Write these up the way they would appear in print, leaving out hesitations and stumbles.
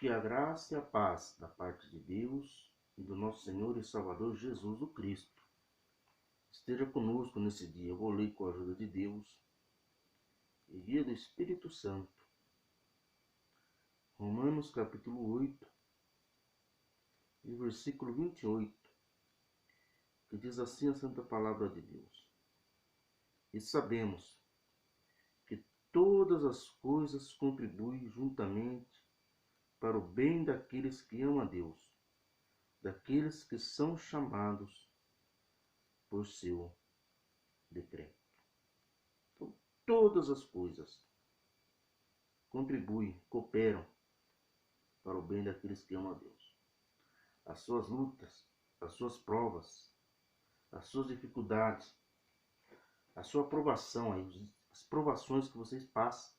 Que a graça e a paz da parte de Deus e do nosso Senhor e Salvador Jesus o Cristo esteja conosco nesse dia. Eu vou ler com a ajuda de Deus e guia do Espírito Santo. Romanos capítulo 8 e versículo 28, que diz assim a santa palavra de Deus. E sabemos que todas as coisas contribuem juntamente para o bem daqueles que amam a Deus, daqueles que são chamados por seu decreto. Então, todas as coisas contribuem, cooperam para o bem daqueles que amam a Deus. As suas lutas, as suas provas, as suas dificuldades, a sua aprovação, as provações que vocês passam,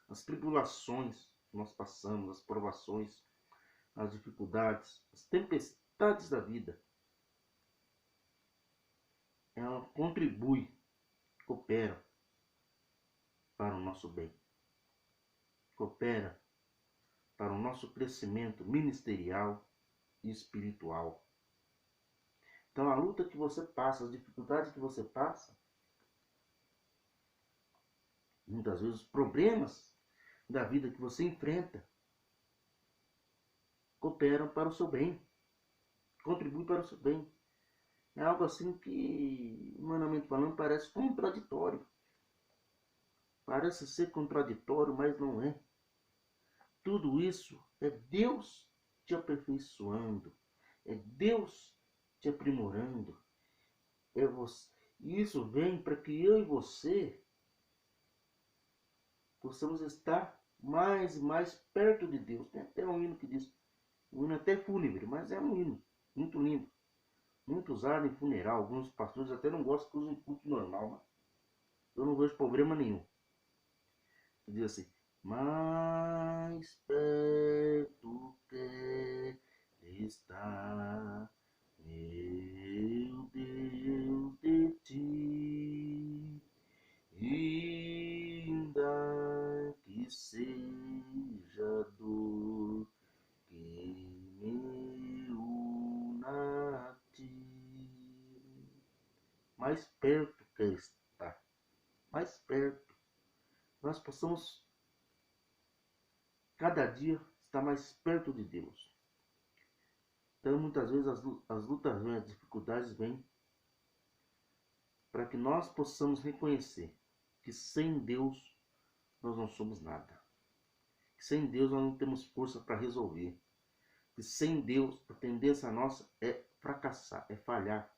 as tribulações que nós passamos, as provações, as dificuldades, as tempestades da vida, ela contribui, coopera para o nosso bem, coopera para o nosso crescimento ministerial e espiritual. Então a luta que você passa, as dificuldades que você passa, muitas vezes os problemas da vida que você enfrenta, cooperam para o seu bem, contribuem para o seu bem. É algo assim que, humanamente falando, parece contraditório. Parece ser contraditório, mas não é. Tudo isso é Deus te aperfeiçoando, é Deus te aprimorando. Isso vem para que eu e você possamos estar mais e mais perto de Deus. Tem até um hino que diz, um hino até fúnebre, mas é um hino muito lindo, muito usado em funeral. Alguns pastores até não gostam que usem em culto normal, mas eu não vejo problema nenhum. Diz assim: mais perto quer estar, meu Deus, de ti, ainda que seja dor que me una a ti. Mais perto quer estar, mais perto. Nós possamos cada dia estar mais perto de Deus. Então muitas vezes as lutas vêm, as dificuldades vêm para que nós possamos reconhecer que sem Deus nós não somos nada. Que sem Deus nós não temos força para resolver. Que sem Deus a tendência nossa é fracassar, é falhar.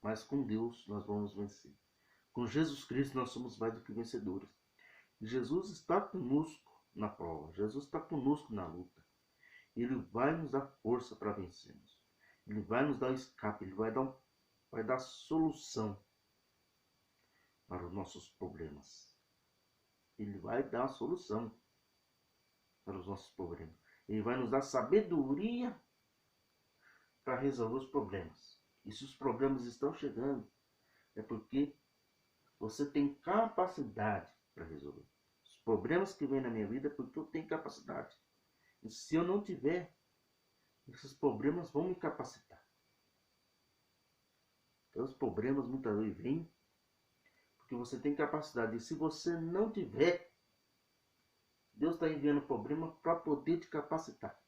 Mas com Deus nós vamos vencer. Com Jesus Cristo nós somos mais do que vencedores. Jesus está conosco na prova. Jesus está conosco na luta. Ele vai nos dar força para vencermos. Ele vai nos dar o escape. Ele vai dar solução para os nossos problemas. Ele vai dar a solução para os nossos problemas. Ele vai nos dar sabedoria para resolver os problemas. E se os problemas estão chegando, é porque você tem capacidade para resolver. Os problemas que vêm na minha vida é porque eu tenho capacidade. E se eu não tiver, esses problemas vão me capacitar. Então os problemas muitas vezes vêm porque você tem capacidade. E se você não tiver, Deus está enviando problema para poder te capacitar.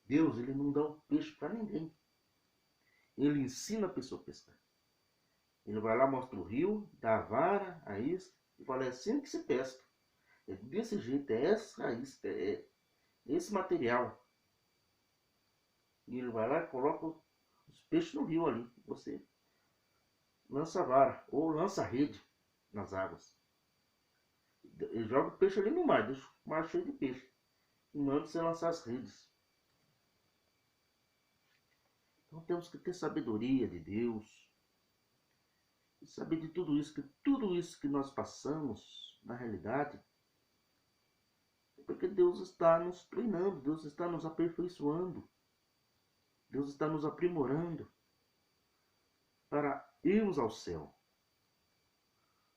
Deus, ele não dá o peixe para ninguém. Ele ensina a pessoa a pescar. Ele vai lá, mostra o rio, dá a vara, a isca, e fala, é assim que se pesca. É desse jeito, é essa isca, é esse material. E ele vai lá e coloca os peixes no rio ali. Você lança a vara ou lança a rede nas águas. Ele joga o peixe ali no mar, deixa o mar cheio de peixe. E manda você lançar as redes. Então temos que ter sabedoria de Deus. E saber de tudo isso que nós passamos, na realidade, é porque Deus está nos treinando, Deus está nos aperfeiçoando. Deus está nos aprimorando para irmos ao céu.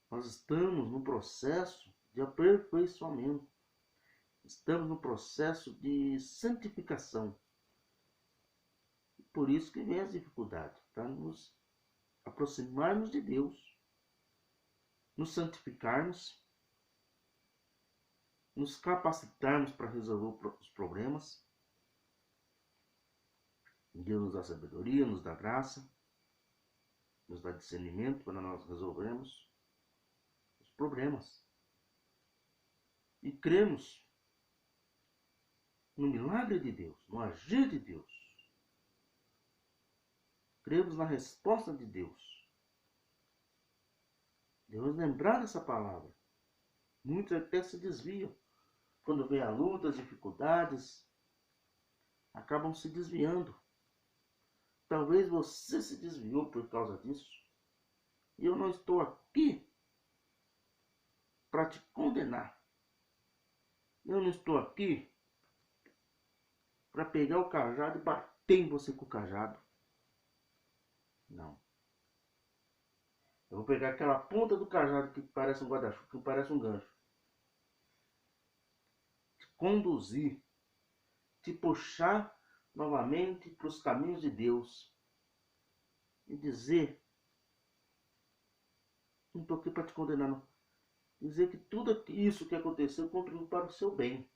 Nós estamos no processo de aperfeiçoamento. Estamos no processo de santificação. Por isso que vem as dificuldades, para nos aproximarmos de Deus, nos santificarmos, nos capacitarmos para resolver os problemas. Deus nos dá sabedoria, nos dá graça, nos dá discernimento para nós resolvermos os problemas. E cremos no milagre de Deus, no agir de Deus. Cremos na resposta de Deus. Devemos lembrar dessa palavra. Muitos até se desviam. Quando vem a luta, as dificuldades, acabam se desviando. Talvez você se desviou por causa disso. E eu não estou aqui para te condenar. Eu não estou aqui para pegar o cajado e bater em você com o cajado. Não. Eu vou pegar aquela ponta do cajado que parece um guarda-chuva, que parece um gancho. Te conduzir, te puxar novamente para os caminhos de Deus. E dizer, não estou aqui para te condenar, não. Dizer que tudo isso que aconteceu contribuiu para o seu bem.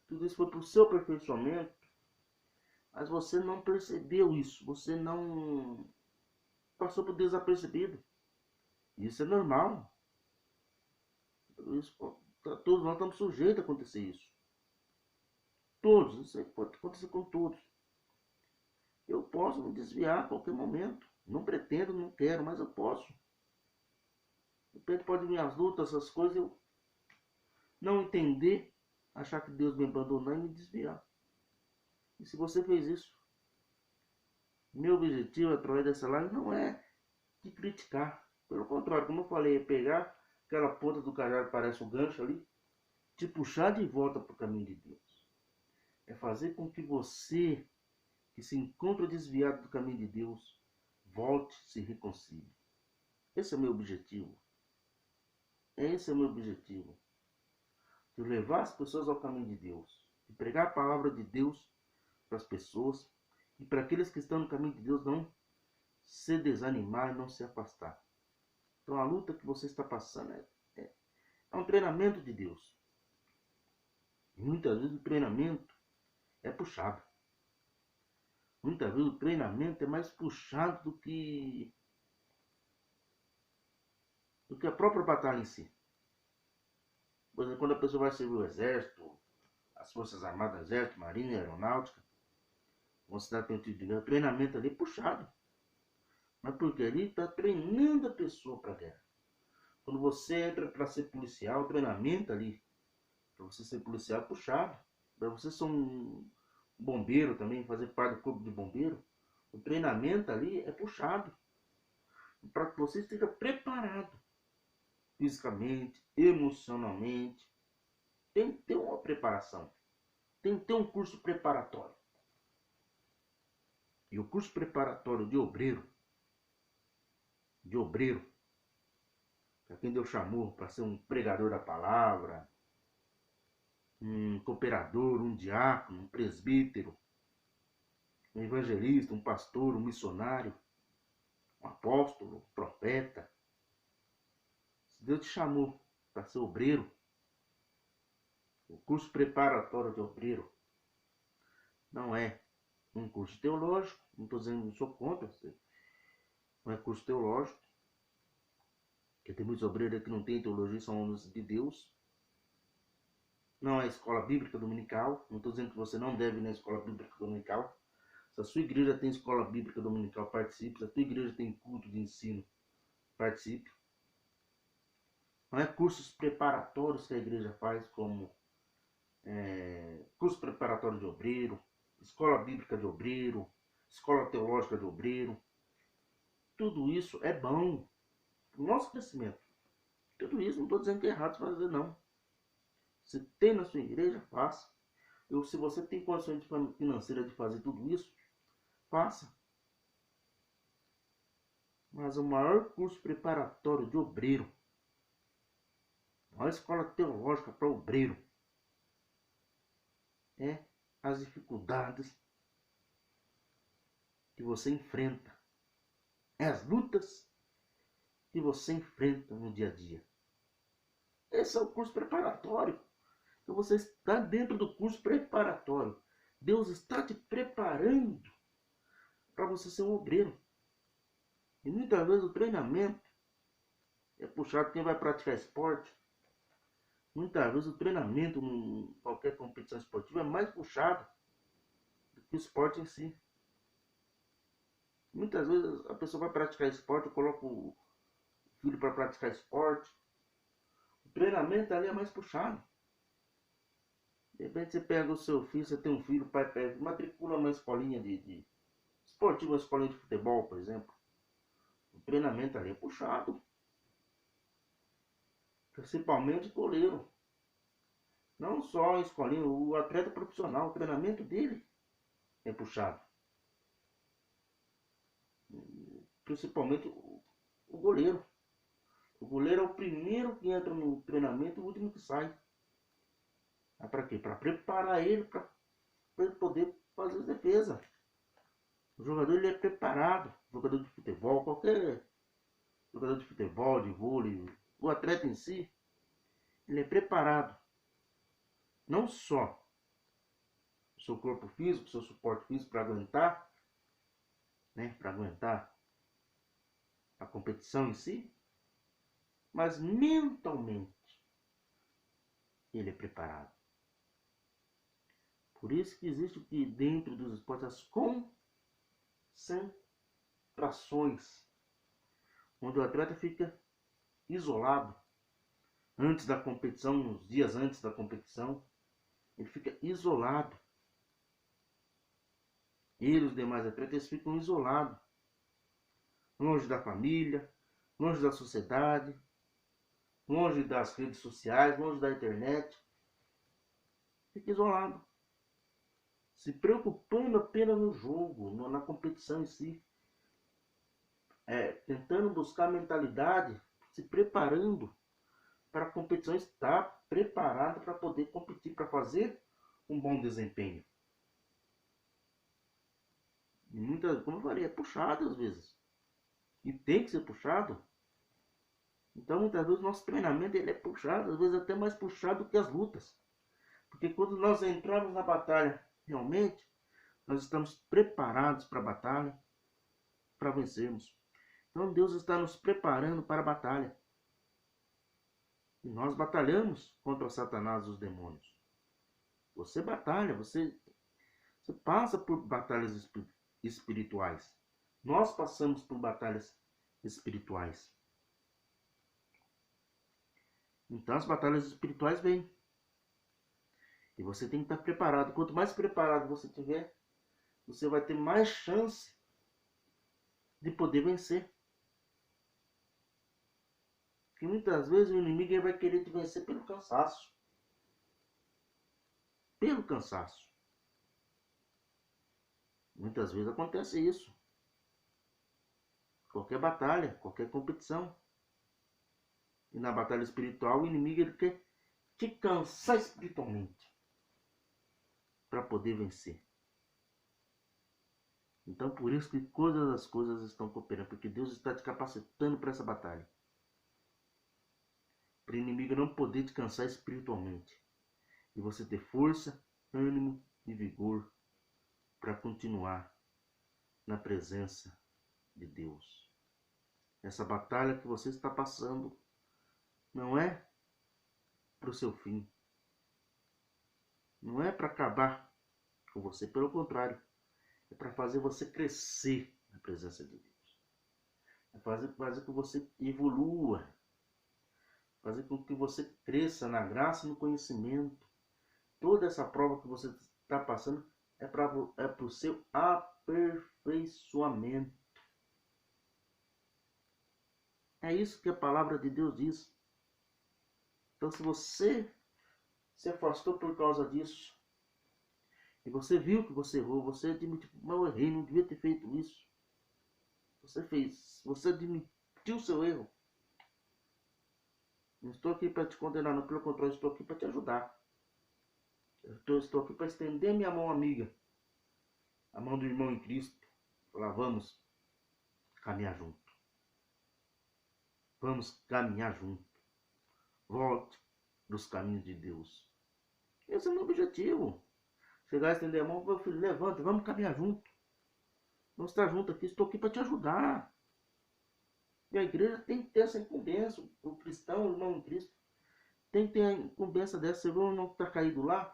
Tudo isso foi para o seu aperfeiçoamento. Mas você não percebeu isso. Você não passou por desapercebido. Isso é normal. Isso, todos nós estamos sujeitos a acontecer isso. Todos. Isso aí pode acontecer com todos. Eu posso me desviar a qualquer momento. Não pretendo, não quero, mas eu posso. De repente pode vir as lutas, essas coisas, eu não entender, achar que Deus me abandonou e me desviar. E se você fez isso, meu objetivo através dessa live não é te criticar. Pelo contrário, como eu falei, é pegar aquela ponta do cajado que parece um gancho ali, te puxar de volta para o caminho de Deus. É fazer com que você, que se encontra desviado do caminho de Deus, volte, se reconcilie. Esse é o meu objetivo. Esse é o meu objetivo. De levar as pessoas ao caminho de Deus. De pregar a palavra de Deus para as pessoas. E para aqueles que estão no caminho de Deus não se desanimar e não se afastar. Então a luta que você está passando é um treinamento de Deus. E muitas vezes o treinamento é puxado. Muitas vezes o treinamento é mais puxado do que a própria batalha em si. Por exemplo, quando a pessoa vai servir o exército, as forças armadas, exército, marinha e aeronáutica, você dá o treinamento ali é puxado. Mas porque ali está treinando a pessoa para a guerra. Quando você entra para ser policial, o treinamento ali, para você ser policial é puxado. Para você ser um bombeiro também, fazer parte do corpo de bombeiro, o treinamento ali é puxado. Para que você esteja preparado. Fisicamente, emocionalmente. Tem que ter uma preparação. Tem que ter um curso preparatório. E o curso preparatório de obreiro, para quem Deus chamou para ser um pregador da palavra, um cooperador, um diácono, um presbítero, um evangelista, um pastor, um missionário, um apóstolo, um profeta. Se Deus te chamou para ser obreiro, o curso preparatório de obreiro não é um curso teológico, não estou dizendo que não sou contra, não é curso teológico, porque tem muitos obreiros que não têm teologia, são homens de Deus. Não é escola bíblica dominical, não estou dizendo que você não deve ir na escola bíblica dominical. Se a sua igreja tem escola bíblica dominical, participe. Se a sua igreja tem culto de ensino, participe. Não é cursos preparatórios que a igreja faz, como curso preparatório de obreiro, escola bíblica de obreiro, escola teológica de obreiro. Tudo isso é bom para o nosso crescimento. Tudo isso, não estou dizendo que é errado fazer, não. Se tem na sua igreja, faça. Se você tem condições financeiras de fazer tudo isso, faça. Mas o maior curso preparatório de obreiro, a maior escola teológica para obreiro, é as dificuldades que você enfrenta, é as lutas que você enfrenta no dia a dia. Esse é o curso preparatório. Então você está dentro do curso preparatório. Deus está te preparando para você ser um obreiro. E muitas vezes o treinamento é puxado quem vai praticar esporte. Muitas vezes o treinamento em qualquer competição esportiva é mais puxado do que o esporte em si. Muitas vezes a pessoa vai praticar esporte, coloca o filho para praticar esporte. O treinamento ali é mais puxado. De repente você pega o seu filho, você tem um filho, o pai pega, matricula numa escolinha de esportiva, uma escolinha de futebol, por exemplo. O treinamento ali é puxado. Principalmente goleiro. Não só a escolinha, o atleta profissional, o treinamento dele é puxado. Principalmente o goleiro. O goleiro é o primeiro que entra no treinamento e o último que sai. É para quê? Para preparar ele para ele poder fazer as defesas. O jogador ele é preparado. O jogador de futebol, qualquer jogador de futebol, de vôlei, o atleta em si, ele é preparado. Não só o seu corpo físico, o seu suporte físico para aguentar, né, para aguentar a competição em si, mas mentalmente ele é preparado. Por isso que existe que dentro dos esportes as concentrações, onde o atleta fica isolado antes da competição, nos dias antes da competição, ele fica isolado. Ele e os demais atletas ficam isolados, longe da família, longe da sociedade, longe das redes sociais, longe da internet. Fica isolado, se preocupando apenas no jogo, na competição em si, tentando buscar a mentalidade, se preparando para a competição, estar preparado para poder competir, para fazer um bom desempenho. E muitas, como eu falei, é puxado às vezes, e tem que ser puxado. Então muitas vezes o nosso treinamento ele é puxado, às vezes até mais puxado do que as lutas, porque quando nós entramos na batalha, realmente nós estamos preparados para a batalha, para vencermos. Então Deus está nos preparando para a batalha. E nós batalhamos contra Satanás e os demônios. Você batalha, você passa por batalhas espirituais. Nós passamos por batalhas espirituais. Então as batalhas espirituais vêm. E você tem que estar preparado. Quanto mais preparado você tiver, você vai ter mais chance de poder vencer. Porque muitas vezes o inimigo ele vai querer te vencer pelo cansaço. Pelo cansaço. Muitas vezes acontece isso. Qualquer batalha, qualquer competição. E na batalha espiritual o inimigo ele quer te cansar espiritualmente para poder vencer. Então por isso que todas as coisas estão cooperando, porque Deus está te capacitando para essa batalha. Para o inimigo não poder te cansar espiritualmente. E você ter força, ânimo e vigor para continuar na presença de Deus. Essa batalha que você está passando não é para o seu fim. Não é para acabar com você, pelo contrário. É para fazer você crescer na presença de Deus. É fazer com que você evolua. Fazer com que você cresça na graça e no conhecimento. Toda essa prova que você está passando é para o seu aperfeiçoamento. É isso que a palavra de Deus diz. Então se você se afastou por causa disso, e você viu que você errou, você admitiu, mas eu errei, não devia ter feito isso. Você fez, você admitiu o seu erro. Não estou aqui para te condenar, não, pelo contrário, estou aqui para te ajudar. Estou aqui para estender minha mão amiga, a mão do irmão em Cristo. Falar, vamos caminhar junto. Vamos caminhar junto. Volte dos caminhos de Deus. Esse é o meu objetivo. Chegar a estender a mão, meu filho, levanta, vamos caminhar junto. Vamos estar junto aqui, estou aqui para te ajudar. E a igreja tem que ter essa incumbência. O cristão, o irmão em Cristo, tem que ter a incumbência dessa. Você vê o irmão que está caído lá?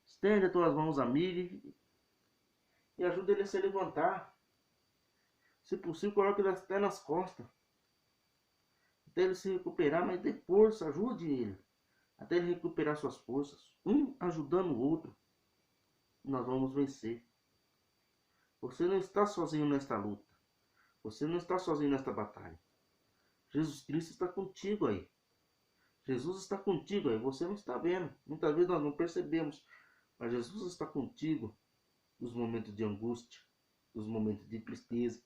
Estende as tuas mãos amigas e ajuda ele a se levantar. Se possível, coloque ele até nas costas. Até ele se recuperar, mas dê força, ajude ele. Até ele recuperar suas forças. Um ajudando o outro. Nós vamos vencer. Você não está sozinho nesta luta. Você não está sozinho nesta batalha. Jesus Cristo está contigo aí. Jesus está contigo aí. Você não está vendo. Muitas vezes nós não percebemos. Mas Jesus está contigo nos momentos de angústia, nos momentos de tristeza,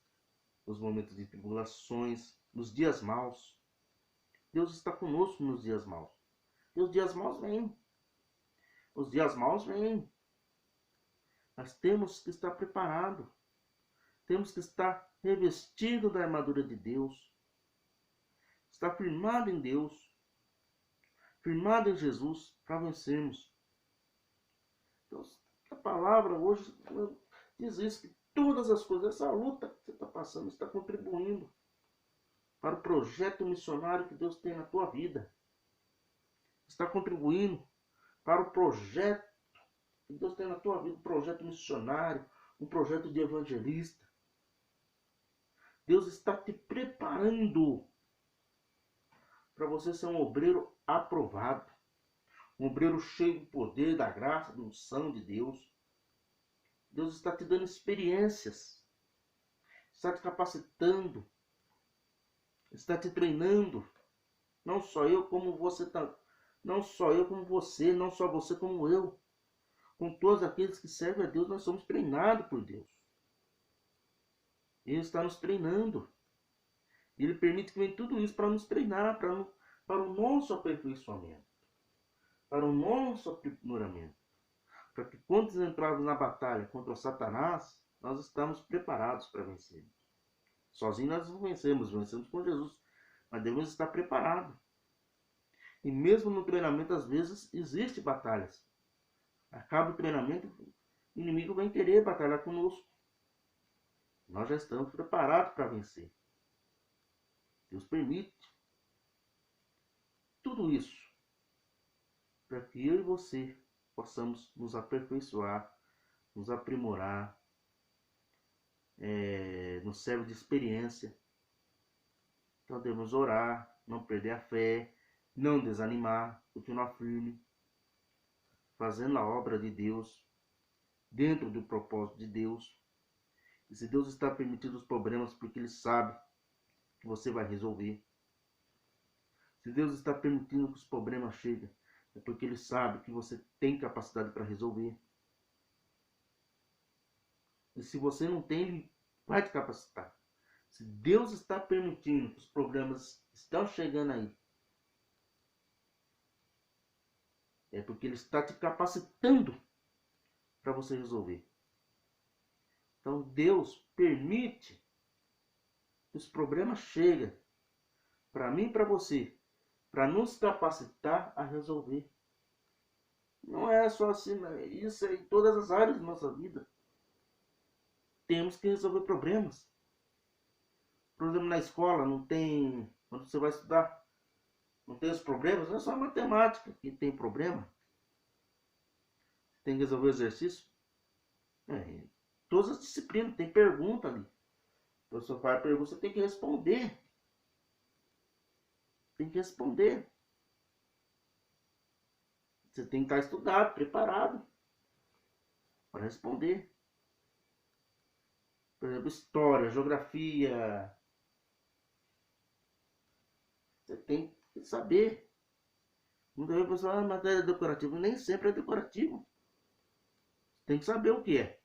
nos momentos de tribulações, nos dias maus. Deus está conosco nos dias maus. E os dias maus vêm. Os dias maus vêm. Nós temos que estar preparados. Temos que estar revestido da armadura de Deus. Estar firmado em Deus. Firmado em Jesus para vencermos. Então, a palavra hoje diz isso, que todas as coisas, essa luta que você está passando, está contribuindo para o projeto missionário que Deus tem na tua vida. Está contribuindo para o projeto que Deus tem na tua vida, um projeto missionário, um projeto de evangelista. Deus está te preparando para você ser um obreiro aprovado. Um obreiro cheio do poder, da graça, da unção de Deus. Deus está te dando experiências. Está te capacitando. Está te treinando. Não só eu como você. Não só eu como você. Não só você como eu. Com todos aqueles que servem a Deus, nós somos treinados por Deus. Ele está nos treinando. Ele permite que venha tudo isso para nos treinar, para o nosso aperfeiçoamento. Para o nosso aprimoramento. Para que quando entrarmos na batalha contra o Satanás, nós estamos preparados para vencer. Sozinhos nós não vencemos com Jesus. Mas devemos estar preparados. E mesmo no treinamento, às vezes, existem batalhas. Acaba o treinamento, o inimigo vai querer batalhar conosco. Nós já estamos preparados para vencer. Deus permite tudo isso para que eu e você possamos nos aperfeiçoar, nos aprimorar, nos serve de experiência. Então devemos orar, não perder a fé, não desanimar, continuar firme, fazendo a obra de Deus, dentro do propósito de Deus. E se Deus está permitindo os problemas, porque Ele sabe que você vai resolver. Se Deus está permitindo que os problemas cheguem, é porque Ele sabe que você tem capacidade para resolver. E se você não tem, Ele vai te capacitar. Se Deus está permitindo que os problemas estão chegando aí, é porque Ele está te capacitando para você resolver. Então Deus permite que os problemas cheguem para mim e para você, para nos capacitar a resolver. Não é só assim, isso é em todas as áreas da nossa vida. Temos que resolver problemas. Por exemplo, na escola não tem, quando você vai estudar, não tem os problemas, não é só a matemática que tem problema. Tem que resolver o exercício. Todas as disciplinas tem pergunta ali. O professor faz a pergunta, você tem que responder. Tem que responder. Você tem que estar estudado, preparado para responder. Por exemplo, história, geografia. Você tem que saber. Muitas vezes o pessoal, matéria decorativa, nem sempre é decorativo. Você tem que saber o que é.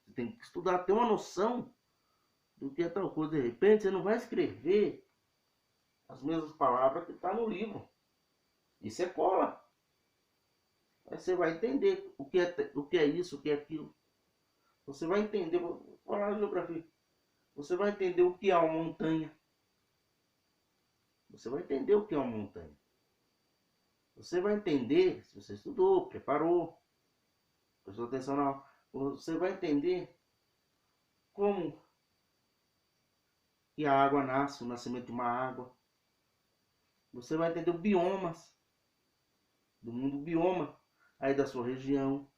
Você tem que estudar, ter uma noção do que é tal coisa. De repente, você não vai escrever as mesmas palavras que está no livro. Isso é cola. Aí você vai entender o que é isso, o que é aquilo. Você vai entender, vou falar na geografia. Você vai entender o que é uma montanha. Você vai entender o que é uma montanha. Você vai entender, se você estudou, preparou, prestou atenção na aula, você vai entender como que a água nasce, o nascimento de uma água. Você vai entender os biomas do mundo, o bioma aí da sua região,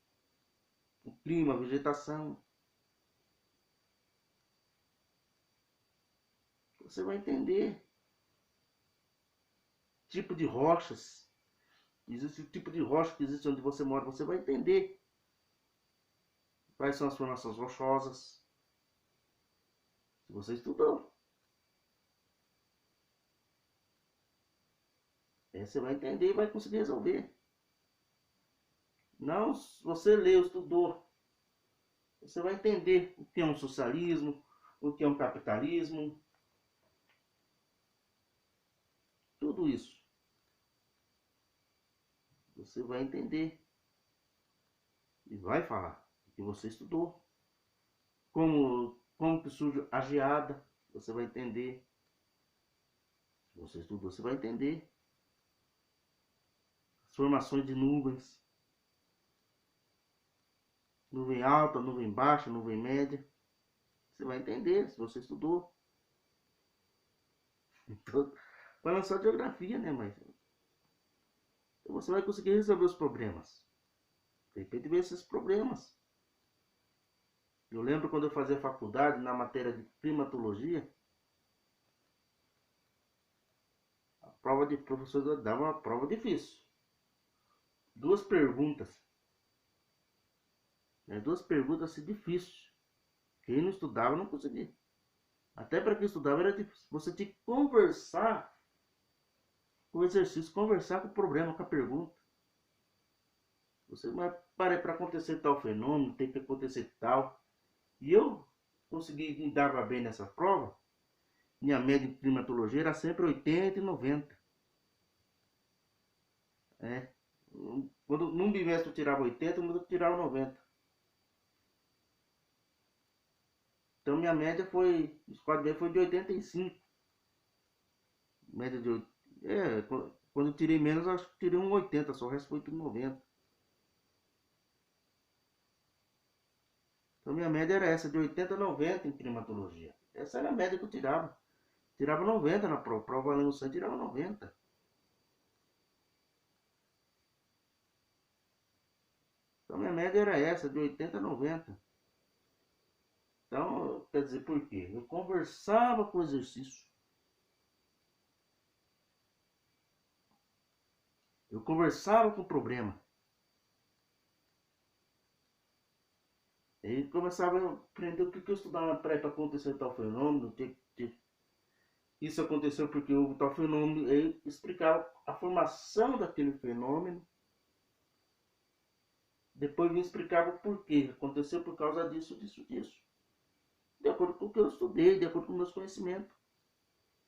o clima, a vegetação. Você vai entender tipo de rochas. Existe o tipo de rocha que existe onde você mora. Você vai entender quais são as formações rochosas. Se você estudou. Aí você vai entender e vai conseguir resolver. Não, se você leu, estudou. Você vai entender o que é um socialismo, o que é um capitalismo. Tudo isso. Você vai entender. E vai falar o que você estudou. Como que surge a geada. Você vai entender. Se você estudou, você vai entender. As formações de nuvens. Nuvem alta, nuvem baixa, nuvem média. Você vai entender se você estudou. Então, falando só de geografia, né? Mas você vai conseguir resolver os problemas. De repente vem esses problemas. Eu lembro quando eu fazia faculdade, na matéria de climatologia, a prova de professor dava uma prova difícil. Duas perguntas. Duas perguntas assim, difíceis. Quem não estudava não conseguia. Até para quem estudava era difícil. Você tinha que conversar com o exercício, conversar com o problema, com a pergunta. Você vai para acontecer tal fenômeno, tem que acontecer tal. E eu consegui me dava bem nessa prova. Minha média em climatologia era sempre 80 e 90. Quando num bimestre eu tirava 80, no outro eu tirava 90. Então minha média foi, os quadros foi de 85. Média de 80. Quando eu tirei menos, acho que tirei um 80, só o resto foi tudo 90. Então minha média era essa, de 80 a 90 em climatologia. Essa era a média que eu tirava. Tirava 90 na prova. Prova valendo 100, tirava 90. Então minha média era essa, de 80 a 90. Então, quer dizer, por quê? Eu conversava com o exercício. Eu conversava com o problema. E começava a aprender o que eu estudava para acontecer tal fenômeno. Isso aconteceu porque houve tal fenômeno. Aí explicava a formação daquele fenômeno. Depois me explicava o porquê. Aconteceu por causa disso, disso, disso. De acordo com o que eu estudei, de acordo com meus conhecimentos.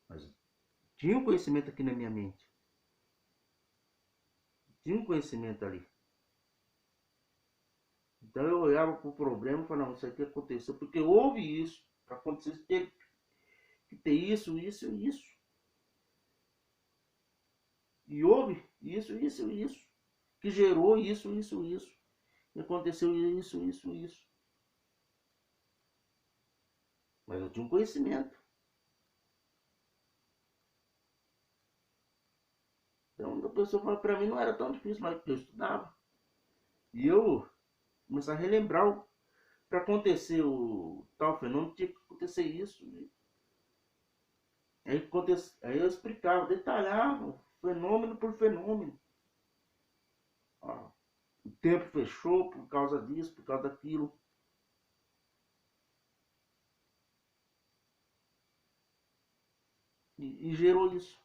Mas tinha um conhecimento aqui na minha mente. Tinha um conhecimento ali. Então eu olhava para o problema e falava, não, isso aqui aconteceu porque houve isso. Para acontecer, teve que ter isso, isso e isso. E houve isso, isso e isso. Que gerou isso, isso e isso. E aconteceu isso, isso e isso. Mas eu tinha um conhecimento. Então a pessoa falou, para mim não era tão difícil, mas eu estudava. E eu comecei a relembrar para acontecer o tal fenômeno, tinha que acontecer isso. Aí eu explicava, detalhava, fenômeno por fenômeno. Ó, o tempo fechou por causa disso, por causa daquilo. E gerou isso.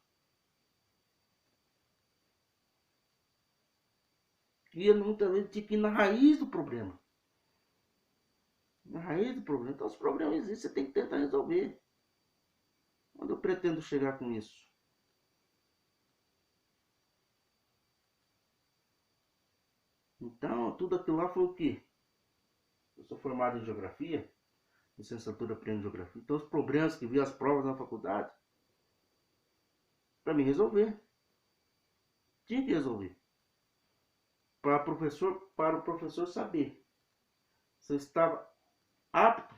E eu muitas vezes tinha que ir na raiz do problema. Na raiz do problema. Então os problemas existem, você tem que tentar resolver. Onde eu pretendo chegar com isso? Então, tudo aquilo lá foi o quê? Eu sou formado em geografia, licenciatura plena em geografia. Então, os problemas que vi, as provas na faculdade, para me resolver. Tinha que resolver. Para o professor saber se eu estava apto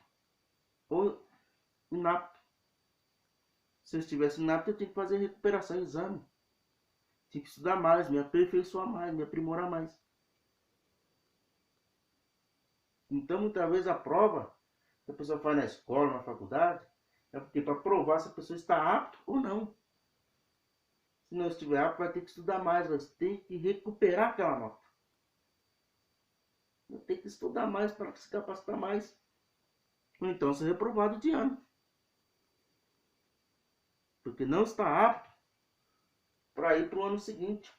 ou inapto. Se eu estivesse inapto, eu tinha que fazer recuperação, exame. Tinha que estudar mais, me aperfeiçoar mais, me aprimorar mais. Então, muitas vezes a prova que a pessoa faz na escola, na faculdade, é porque para provar se a pessoa está apta ou não. Se não estiver apto, vai ter que estudar mais, vai ter que recuperar aquela nota. Vai ter que estudar mais para se capacitar mais. Ou então ser reprovado de ano. Porque não está apto para ir para o ano seguinte.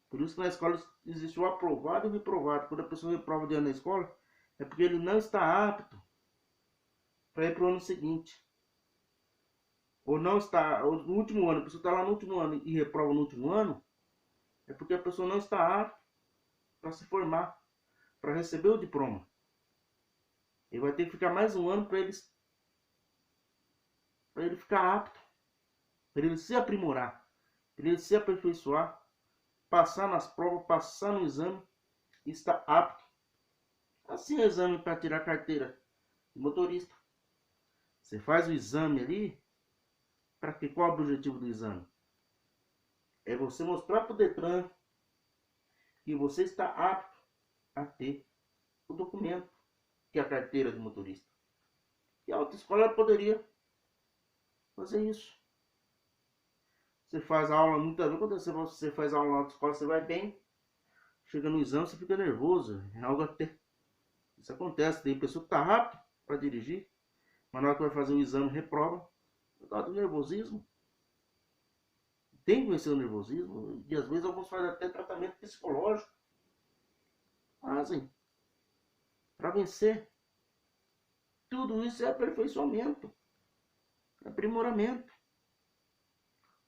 Por isso que na escola existe o aprovado e o reprovado. Quando a pessoa reprova de ano na escola, é porque ele não está apto para ir para o ano seguinte. Ou não está, ou no último ano, a pessoa está lá no último ano e reprova no último ano, é porque a pessoa não está apta para se formar, para receber o diploma. Ele vai ter que ficar mais um ano para ele ficar apto, para ele se aprimorar, para ele se aperfeiçoar, passar nas provas, passar no exame e estar apto. Assim é o exame para tirar carteira de motorista. Você faz o exame ali, para que qual é o objetivo do exame? É você mostrar para o Detran que você está apto a ter o documento, que é a carteira de motorista. E a autoescola poderia fazer isso. Você faz aula, muitas vezes quando você faz aula na autoescola, você vai bem, chega no exame, você fica nervoso. É algo até. Isso acontece, tem pessoa que está rápido para dirigir, mas na hora que vai fazer o exame, reprova. Por causa do nervosismo. Tem que vencer o nervosismo. E às vezes alguns fazem até tratamento psicológico. Fazem. Para vencer. Tudo isso é aperfeiçoamento. Aprimoramento.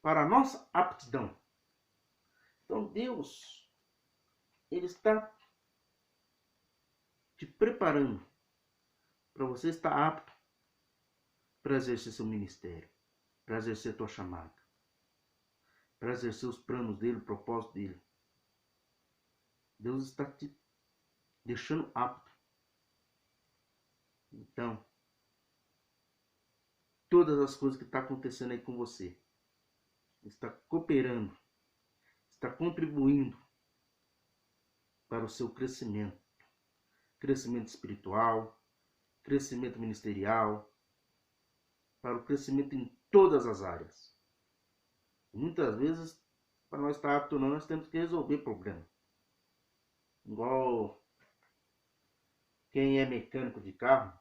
Para a nossa aptidão. Então Deus, Ele está te preparando para você estar apto para exercer seu ministério, para exercer tua chamada, para exercer os planos dele, o propósito dele. Deus está te deixando apto. Então, todas as coisas que estão acontecendo aí com você, está cooperando, está contribuindo para o seu crescimento. Crescimento espiritual, crescimento ministerial, para o crescimento em todas as áreas. Muitas vezes, para nós estar apto ou não, nós temos que resolver problemas. Igual quem é mecânico de carro,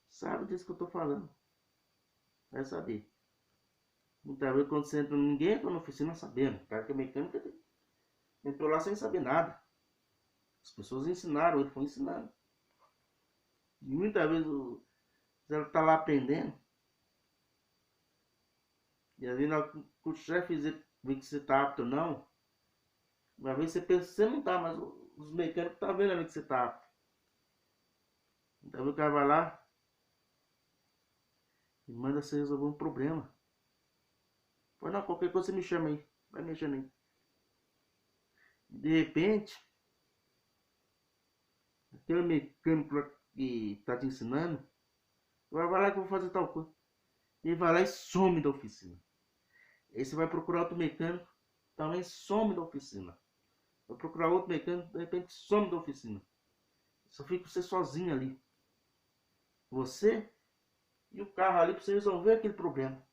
sabe disso que eu estou falando. Vai saber. Muitas vezes quando você entra, ninguém entra na oficina sabendo. O cara que é mecânico entrou lá sem saber nada. As pessoas ensinaram, ele foi ensinando. E muitas vezes você está lá aprendendo. E às vezes o chefe vê que você está apto ou não. Uma vez você pensa que você não está, mas os mecânicos estão vendo ali que você está apto. Então o cara vai lá e manda você resolver um problema. Pois não, qualquer coisa você me chama aí. Vai mexendo aí. De repente, aquele mecânico que está te ensinando, vai lá que eu vou fazer tal coisa. Ele vai lá e some da oficina. Aí você vai procurar outro mecânico, também some da oficina. Vai procurar outro mecânico, de repente some da oficina. Só fica você sozinho ali. Você e o carro ali para você resolver aquele problema.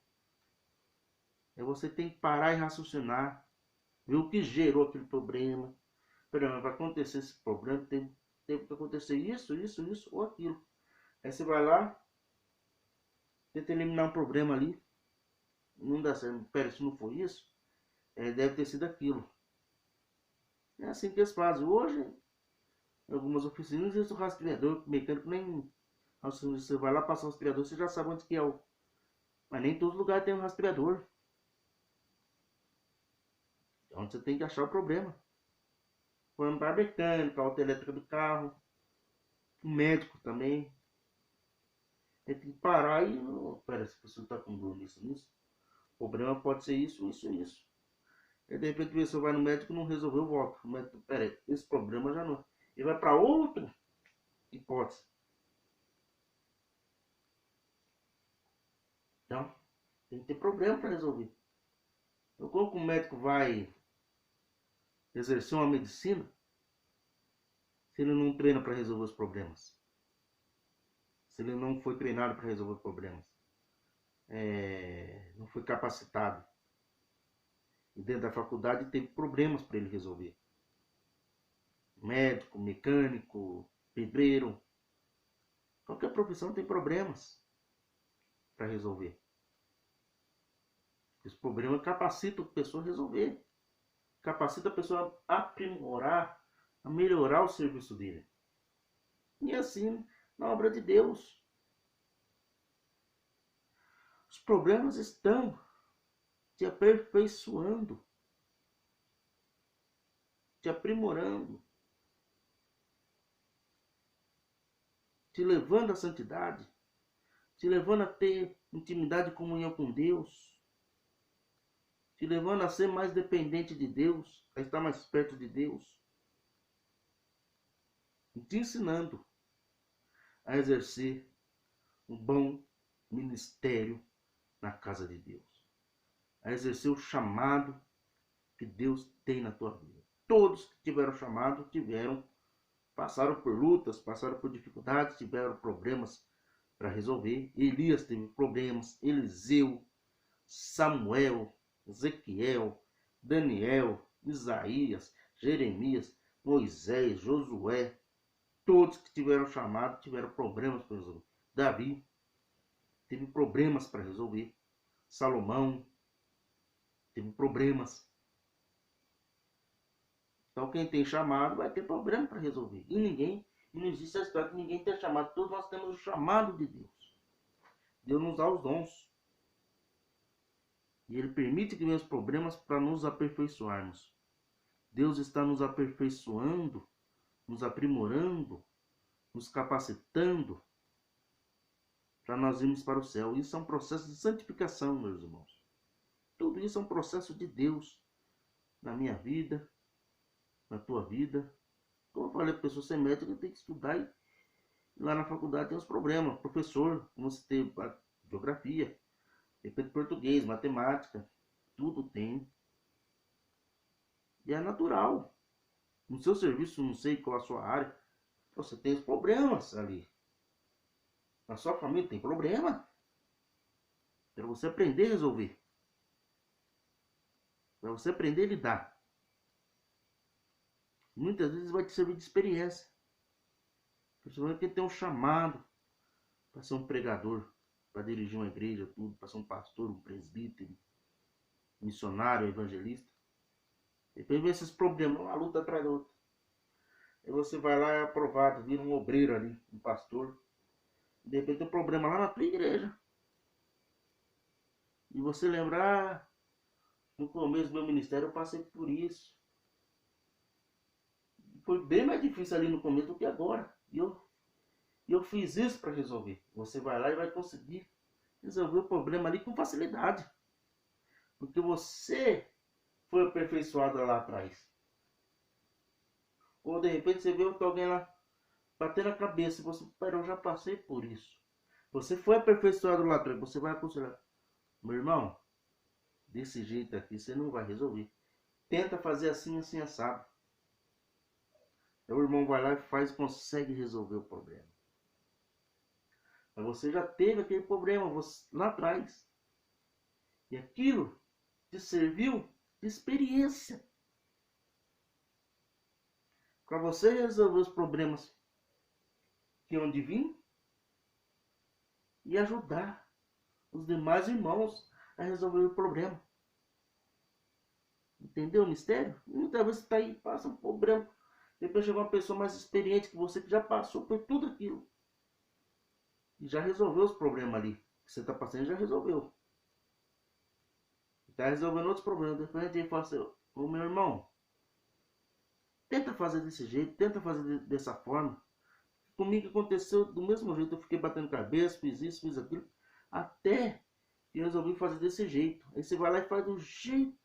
Aí você tem que parar e raciocinar, ver o que gerou aquele problema. Peraí, vai acontecer esse problema, teve que acontecer isso ou aquilo. Aí você vai lá, tenta eliminar um problema ali, não dá certo. Pera, se não foi isso, deve ter sido aquilo. É assim que eles fazem. Hoje, em algumas oficinas, existe o rastreador, o mecânico nem... Você vai lá passar o rastreador, você já sabe onde que é o... Mas nem em todo lugar tem um rastreador. Então você tem que achar o problema. Foi para mecânica, a autoelétrica do carro, o médico também. Ele tem que parar e, pera, se você está com dor nisso. O problema pode ser isso. E de repente a pessoa vai no médico e não resolveu, volta. O médico, pera, esse problema já não. Ele vai para outra hipótese. Então, tem que ter problema para resolver. Então, como o médico vai exercer uma medicina se ele não treina para resolver os problemas? Se ele não foi treinado para resolver os problemas? Não foi capacitado. E dentro da faculdade teve problemas para ele resolver. Médico, mecânico, pedreiro. Qualquer profissão tem problemas para resolver. Esse problema capacita a pessoa a resolver. Capacita a pessoa a aprimorar, a melhorar o serviço dele. E assim, na obra de Deus. Os problemas estão te aperfeiçoando, te aprimorando, te levando à santidade, te levando a ter intimidade e comunhão com Deus, te levando a ser mais dependente de Deus, a estar mais perto de Deus, e te ensinando a exercer um bom ministério na casa de Deus, a exercer o chamado que Deus tem na tua vida. Todos que tiveram chamado passaram por lutas, passaram por dificuldades, tiveram problemas para resolver. Elias teve problemas, Eliseu, Samuel, Ezequiel, Daniel, Isaías, Jeremias, Moisés, Josué. Todos que tiveram chamado tiveram problemas para resolver. Davi teve problemas para resolver. Salomão teve problemas. Então quem tem chamado vai ter problema para resolver. E não existe a história que ninguém tem chamado. Todos nós temos o chamado de Deus. Deus nos dá os dons. E Ele permite que venham os problemas para nos aperfeiçoarmos. Deus está nos aperfeiçoando, nos aprimorando, nos capacitando para nós irmos para o céu. Isso é um processo de santificação, meus irmãos. Tudo isso é um processo de Deus na minha vida, na tua vida. Como eu falei para a pessoa ser médica, tem que estudar e lá na faculdade tem os problemas. Professor, como você tem geografia, repete português, matemática, tudo tem. E é natural. No seu serviço, não sei qual a sua área, você tem os problemas ali. Na sua família tem problema. Para você aprender a resolver. Para você aprender a lidar. Muitas vezes vai te servir de experiência. Principalmente quem tem um chamado para ser um pregador, para dirigir uma igreja, tudo, para ser um pastor, um presbítero, missionário, evangelista. Depois vem esses problemas, uma luta atrás da outra. Aí você vai lá e é aprovado, vira um obreiro ali, um pastor. De repente tem um problema lá na tua igreja. E você lembrar, no começo do meu ministério eu passei por isso. Foi bem mais difícil ali no começo do que agora. E eu fiz isso para resolver. Você vai lá e vai conseguir resolver o problema ali com facilidade. Porque você foi aperfeiçoado lá atrás. Ou de repente você vê alguém lá batendo a cabeça. Você, pera, eu já passei por isso. Você foi aperfeiçoado lá atrás. Você vai aconselhar. Meu irmão, desse jeito aqui você não vai resolver. Tenta fazer assim, assim, assado. Aí o irmão vai lá e faz, consegue resolver o problema. Mas você já teve aquele problema lá atrás. E aquilo te serviu de experiência. Para você resolver os problemas que hão de vir. E ajudar os demais irmãos a resolver o problema. Entendeu o mistério? Muitas vezes você está aí, passa um problema. Depois chega uma pessoa mais experiente que você, que já passou por tudo aquilo. E já resolveu os problemas ali. Que você está passando, já resolveu. Está resolvendo outros problemas. Depois a gente fala assim, Ô meu irmão, tenta fazer desse jeito, tenta fazer dessa forma. Comigo aconteceu do mesmo jeito, eu fiquei batendo cabeça, fiz isso, fiz aquilo, até que eu resolvi fazer desse jeito. Aí você vai lá e faz do jeito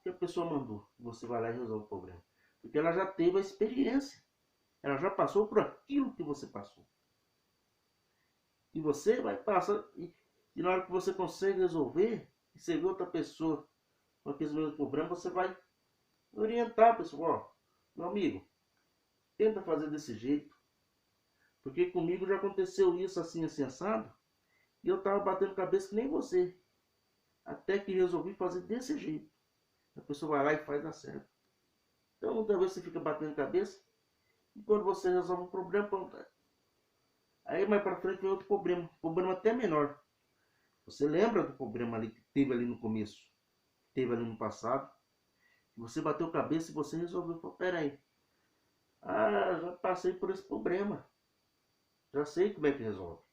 que a pessoa mandou. Você vai lá e resolve o problema. Porque ela já teve a experiência. Ela já passou por aquilo que você passou. E você vai passar. E na hora que você consegue resolver, e você vê outra pessoa com aqueles mesmos problemas, você vai orientar a pessoa. Ó, meu amigo, tenta fazer desse jeito. Porque comigo já aconteceu isso assim, assim, assado. E eu tava batendo cabeça que nem você. Até que resolvi fazer desse jeito. A pessoa vai lá e faz dar certo. Então muitas vezes você fica batendo cabeça. E quando você resolve um problema, pronto. Aí mais pra frente vem outro problema. Problema até menor. Você lembra do problema ali que teve ali no começo? Que teve ali no passado. Você bateu cabeça e você resolveu. Pô, pera aí. Ah, já passei por esse problema. Já sei como é que resolve.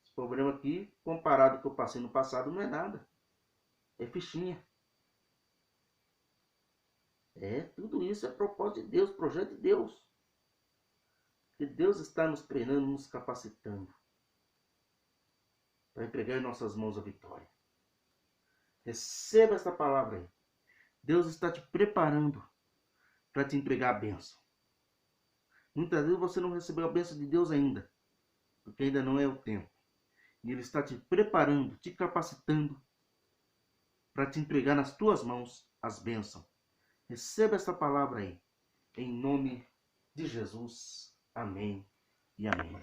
Esse problema aqui, comparado com o que eu passei no passado, não é nada. É fichinha. Tudo isso é propósito de Deus, projeto de Deus. Que Deus está nos treinando, nos capacitando para entregar em nossas mãos a vitória. Receba esta palavra aí. Deus está te preparando para te entregar a bênção. Muitas vezes você não recebeu a bênção de Deus ainda, porque ainda não é o tempo. E Ele está te preparando, te capacitando para te entregar nas tuas mãos as bênçãos. Receba esta palavra aí, em nome de Jesus. Amém e amém.